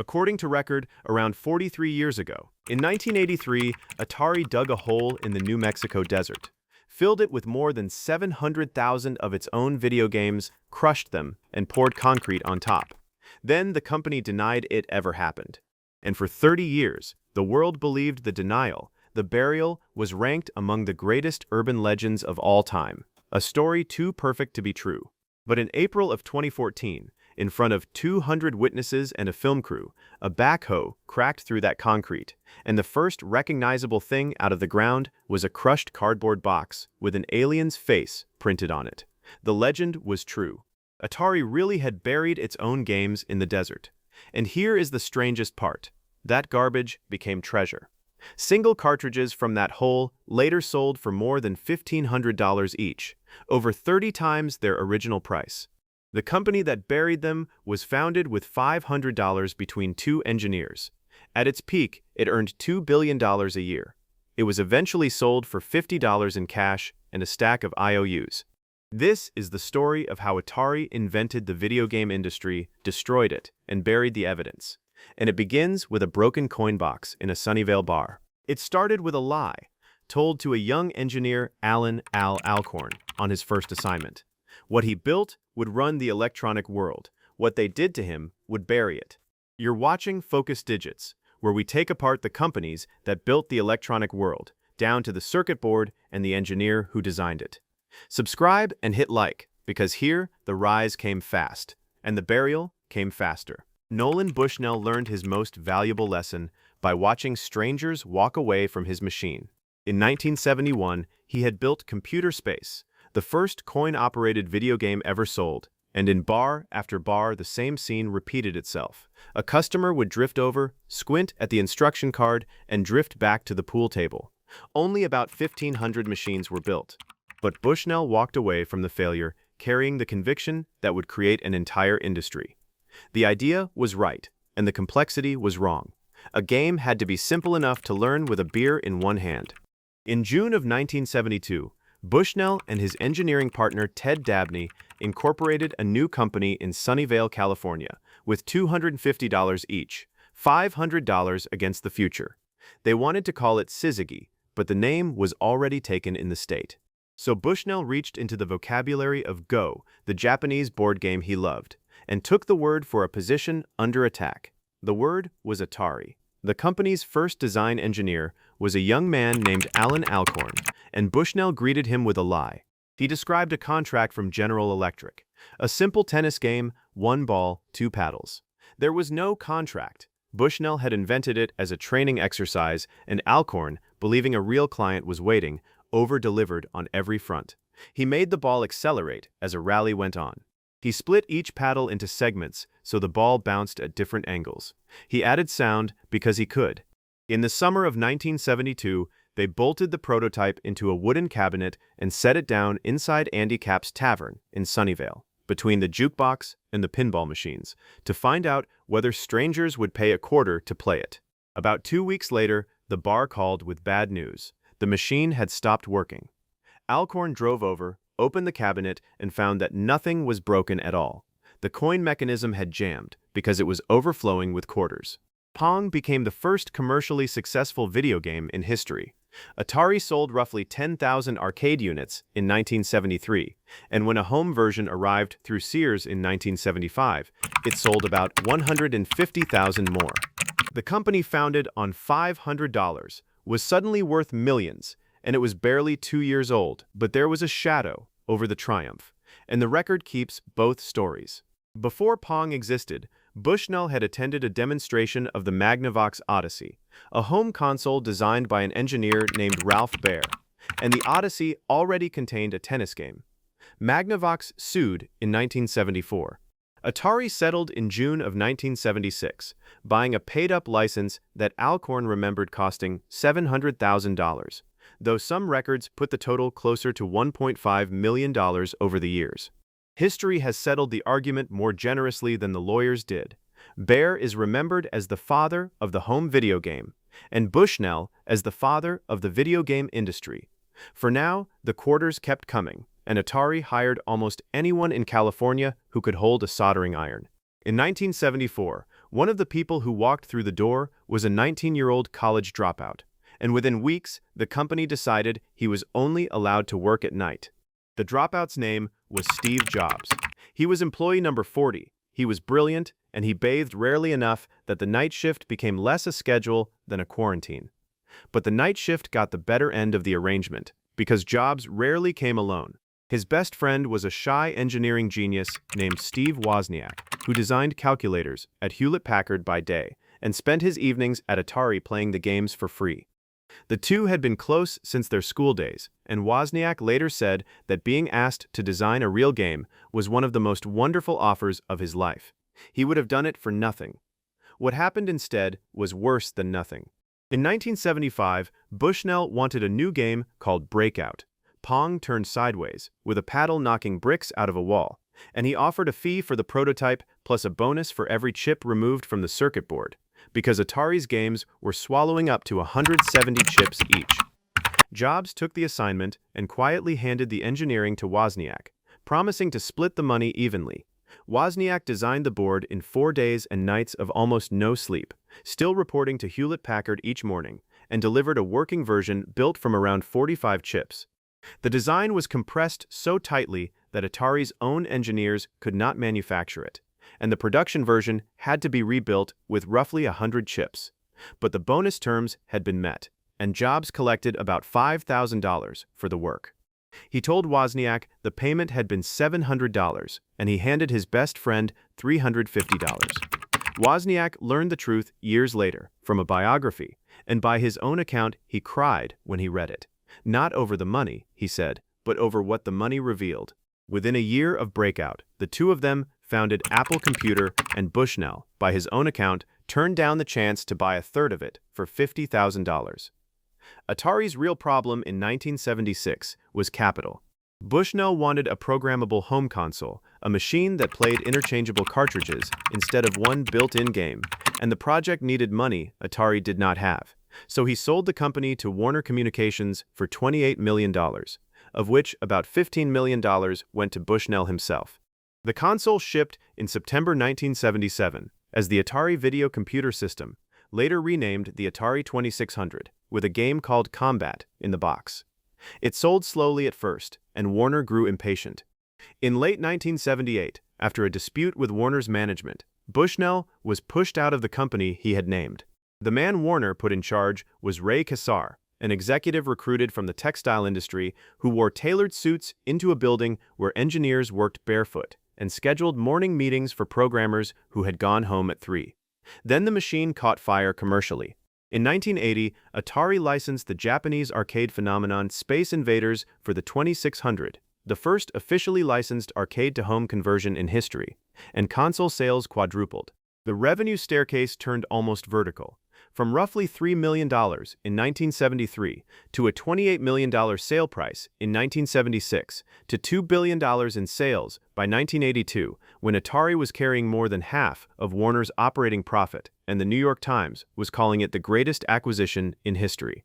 according to record, around 43 years ago. In 1983, Atari dug a hole in the New Mexico desert, filled it with more than 700,000 of its own video games, crushed them, and poured concrete on top. Then the company denied it ever happened. And for 30 years, the world believed the denial. The burial was ranked among the greatest urban legends of all time, a story too perfect to be true. But in April of 2014, in front of 200 witnesses and a film crew, a backhoe cracked through that concrete, and the first recognizable thing out of the ground was a crushed cardboard box with an alien's face printed on it. The legend was true. Atari really had buried its own games in the desert. And here is the strangest part. That garbage became treasure. Single cartridges from that hole later sold for more than $1,500 each, over 30 times their original price. The company that buried them was founded with $500 between two engineers. At its peak, it earned $2 billion a year. It was eventually sold for $50 in cash and a stack of IOUs. This is the story of how Atari invented the video game industry, destroyed it, and buried the evidence. And it begins with a broken coin box in a Sunnyvale bar. It started with a lie, told to a young engineer, Allan Alcorn, on his first assignment. What he built would run the electronic world. What they did to him would bury it. You're watching Focus Digits, where we take apart the companies that built the electronic world, down to the circuit board and the engineer who designed it. Subscribe and hit like, because here the rise came fast, and the burial came faster. Nolan Bushnell learned his most valuable lesson by watching strangers walk away from his machine. In 1971, he had built Computer Space, the first coin-operated video game ever sold, and in bar after bar the same scene repeated itself. A customer would drift over, squint at the instruction card, and drift back to the pool table. Only about 1,500 machines were built. But Bushnell walked away from the failure, carrying the conviction that would create an entire industry. The idea was right, and the complexity was wrong. A game had to be simple enough to learn with a beer in one hand. In June of 1972, Bushnell and his engineering partner Ted Dabney incorporated a new company in Sunnyvale, California, with $250 each, $500 against the future. They wanted to call it Syzygy, but the name was already taken in the state. So Bushnell reached into the vocabulary of Go, the Japanese board game he loved, and took the word for a position under attack. The word was Atari. The company's first design engineer was a young man named Allan Alcorn, and Bushnell greeted him with a lie. He described a contract from General Electric, a simple tennis game, 1 ball, 2 paddles. There was no contract. Bushnell had invented it as a training exercise, and Alcorn, believing a real client was waiting, over-delivered on every front. He made the ball accelerate as a rally went on. He split each paddle into segments so the ball bounced at different angles. He added sound because he could. In the summer of 1972, they bolted the prototype into a wooden cabinet and set it down inside Andy Capp's tavern in Sunnyvale, between the jukebox and the pinball machines, to find out whether strangers would pay a quarter to play it. About 2 weeks later, the bar called with bad news. The machine had stopped working. Alcorn drove over, opened the cabinet, and found that nothing was broken at all. The coin mechanism had jammed because it was overflowing with quarters. Pong became the first commercially successful video game in history. Atari sold roughly 10,000 arcade units in 1973, and when a home version arrived through Sears in 1975, it sold about 150,000 more. The company, founded on $500, was suddenly worth millions, and it was barely 2 years old, but there was a shadow over the triumph, and the record keeps both stories. Before Pong existed, Bushnell had attended a demonstration of the Magnavox Odyssey, a home console designed by an engineer named Ralph Baer, and the Odyssey already contained a tennis game. Magnavox sued in 1974. Atari settled in June of 1976, buying a paid-up license that Alcorn remembered costing $700,000, though some records put the total closer to $1.5 million over the years. History has settled the argument more generously than the lawyers did. Baer is remembered as the father of the home video game, and Bushnell as the father of the video game industry. For now, the quarters kept coming, and Atari hired almost anyone in California who could hold a soldering iron. In 1974, one of the people who walked through the door was a 19-year-old college dropout, and within weeks, the company decided he was only allowed to work at night. The dropout's name was Steve Jobs. He was employee number 40. He was brilliant, and he bathed rarely enough that the night shift became less a schedule than a quarantine. But the night shift got the better end of the arrangement, because Jobs rarely came alone. His best friend was a shy engineering genius named Steve Wozniak, who designed calculators at Hewlett-Packard by day and spent his evenings at Atari playing the games for free. The two had been close since their school days, and Wozniak later said that being asked to design a real game was one of the most wonderful offers of his life. He would have done it for nothing. What happened instead was worse than nothing. In 1975, Bushnell wanted a new game called Breakout. Pong turned sideways, with a paddle knocking bricks out of a wall, and he offered a fee for the prototype plus a bonus for every chip removed from the circuit board, because Atari's games were swallowing up to 170 chips each. Jobs took the assignment and quietly handed the engineering to Wozniak, promising to split the money evenly. Wozniak designed the board in 4 days and nights of almost no sleep, still reporting to Hewlett-Packard each morning, and delivered a working version built from around 45 chips. The design was compressed so tightly that Atari's own engineers could not manufacture it, and the production version had to be rebuilt with roughly 100 chips. But the bonus terms had been met, and Jobs collected about $5,000 for the work. He told Wozniak the payment had been $700, and he handed his best friend $350. Wozniak learned the truth years later from a biography, and by his own account he cried when he read it. Not over the money, he said, but over what the money revealed. Within a year of Breakout, the two of them founded Apple Computer, and Bushnell, by his own account, turned down the chance to buy a third of it for $50,000. Atari's real problem in 1976 was capital. Bushnell wanted a programmable home console, a machine that played interchangeable cartridges instead of one built-in game, and the project needed money Atari did not have. So he sold the company to Warner Communications for $28 million, of which about $15 million went to Bushnell himself. The console shipped in September 1977 as the Atari Video Computer System, later renamed the Atari 2600, with a game called Combat in the box. It sold slowly at first, and Warner grew impatient. In late 1978, after a dispute with Warner's management, Bushnell was pushed out of the company he had named. The man Warner put in charge was Ray Kassar, an executive recruited from the textile industry who wore tailored suits into a building where engineers worked barefoot and scheduled morning meetings for programmers who had gone home at 3. Then the machine caught fire commercially. In 1980, Atari licensed the Japanese arcade phenomenon Space Invaders for the 2600, the first officially licensed arcade-to-home conversion in history, and console sales quadrupled. The revenue staircase turned almost vertical, from roughly $3 million in 1973 to a $28 million sale price in 1976 to $2 billion in sales by 1982, when Atari was carrying more than half of Warner's operating profit, and the New York Times was calling it the greatest acquisition in history.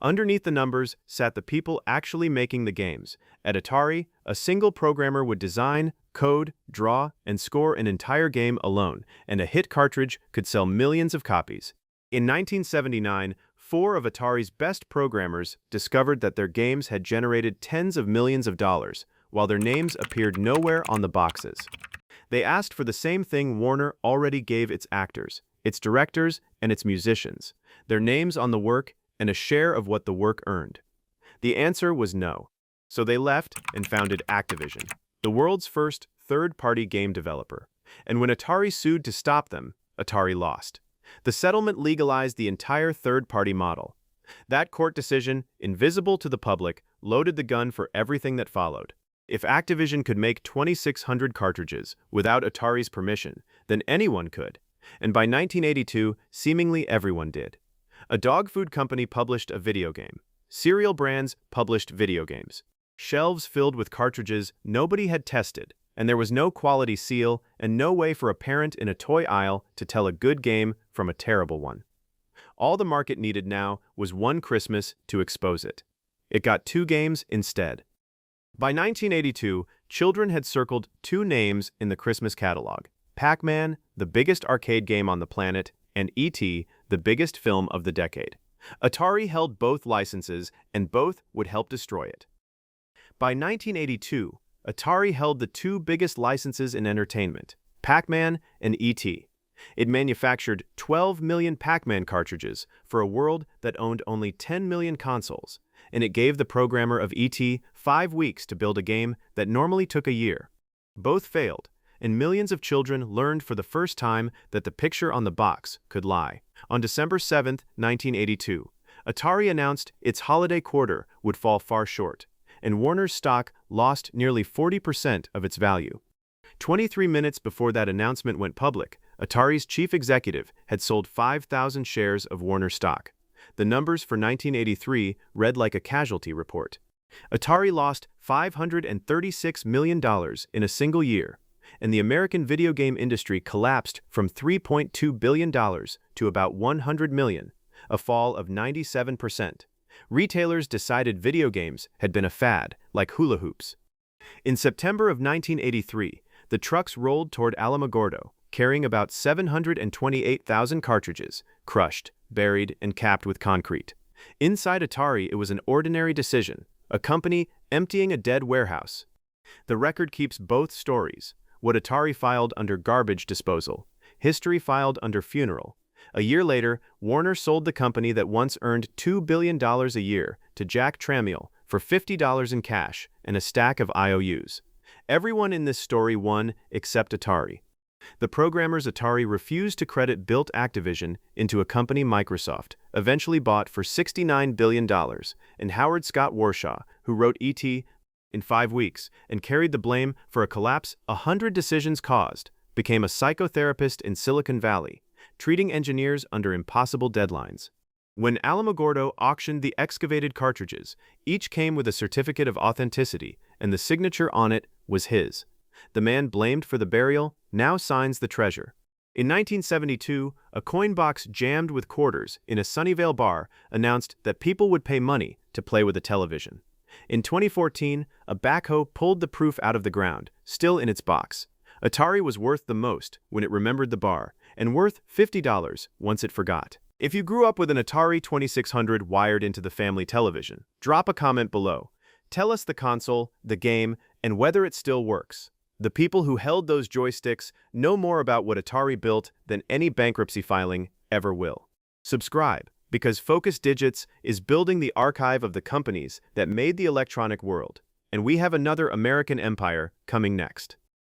Underneath the numbers sat the people actually making the games. At Atari, a single programmer would design, code, draw, and score an entire game alone, and a hit cartridge could sell millions of copies. In 1979, 4 of Atari's best programmers discovered that their games had generated tens of millions of dollars, while their names appeared nowhere on the boxes. They asked for the same thing Warner already gave its actors, its directors, and its musicians: their names on the work and a share of what the work earned. The answer was no. So they left and founded Activision, the world's first third-party game developer. And when Atari sued to stop them, Atari lost. The settlement legalized the entire third-party model. That court decision, invisible to the public, loaded the gun for everything that followed. If Activision could make 2,600 cartridges without Atari's permission, then anyone could. And by 1982, seemingly everyone did. A dog food company published a video game. Cereal brands published video games. Shelves filled with cartridges nobody had tested, and there was no quality seal and no way for a parent in a toy aisle to tell a good game from a terrible one. All the market needed now was one Christmas to expose it. It got 2 games instead. By 1982, children had circled 2 names in the Christmas catalog: Pac-Man, the biggest arcade game on the planet, and E.T., the biggest film of the decade. Atari held both licenses, and both would help destroy it. By 1982, Atari held the two biggest licenses in entertainment, Pac-Man and E.T. It manufactured 12 million Pac-Man cartridges for a world that owned only 10 million consoles, and it gave the programmer of E.T. 5 weeks to build a game that normally took a year. Both failed, and millions of children learned for the first time that the picture on the box could lie. On December 7, 1982, Atari announced its holiday quarter would fall far short, and Warner's stock lost nearly 40% of its value. 23 minutes before that announcement went public, Atari's chief executive had sold 5,000 shares of Warner stock. The numbers for 1983 read like a casualty report. Atari lost $536 million in a single year, and the American video game industry collapsed from $3.2 billion to about $100 million, a fall of 97%. Retailers decided video games had been a fad, like hula hoops. In September of 1983, the trucks rolled toward Alamogordo, carrying about 728,000 cartridges, crushed, buried, and capped with concrete. Inside Atari, it was an ordinary decision, a company emptying a dead warehouse. The record keeps both stories, what Atari filed under garbage disposal, history filed under funeral. A year later, Warner sold the company that once earned $2 billion a year to Jack Tramiel for $50 in cash and a stack of IOUs. Everyone in this story won except Atari. The programmers Atari refused to credit built Activision into a company Microsoft eventually bought for $69 billion, and Howard Scott Warshaw, who wrote E.T. in 5 weeks and carried the blame for a collapse 100 decisions caused, became a psychotherapist in Silicon Valley, treating engineers under impossible deadlines. When Alamogordo auctioned the excavated cartridges, each came with a certificate of authenticity, and the signature on it was his. The man blamed for the burial now signs the treasure. In 1972, a coin box jammed with quarters in a Sunnyvale bar announced that people would pay money to play with a television. In 2014, a backhoe pulled the proof out of the ground, still in its box. Atari was worth the most when it remembered the bar, and worth $50 once it forgot. If you grew up with an Atari 2600 wired into the family television, drop a comment below. Tell us the console, the game, and whether it still works. The people who held those joysticks know more about what Atari built than any bankruptcy filing ever will. Subscribe, because Focus Digits is building the archive of the companies that made the electronic world, and we have another American empire coming next.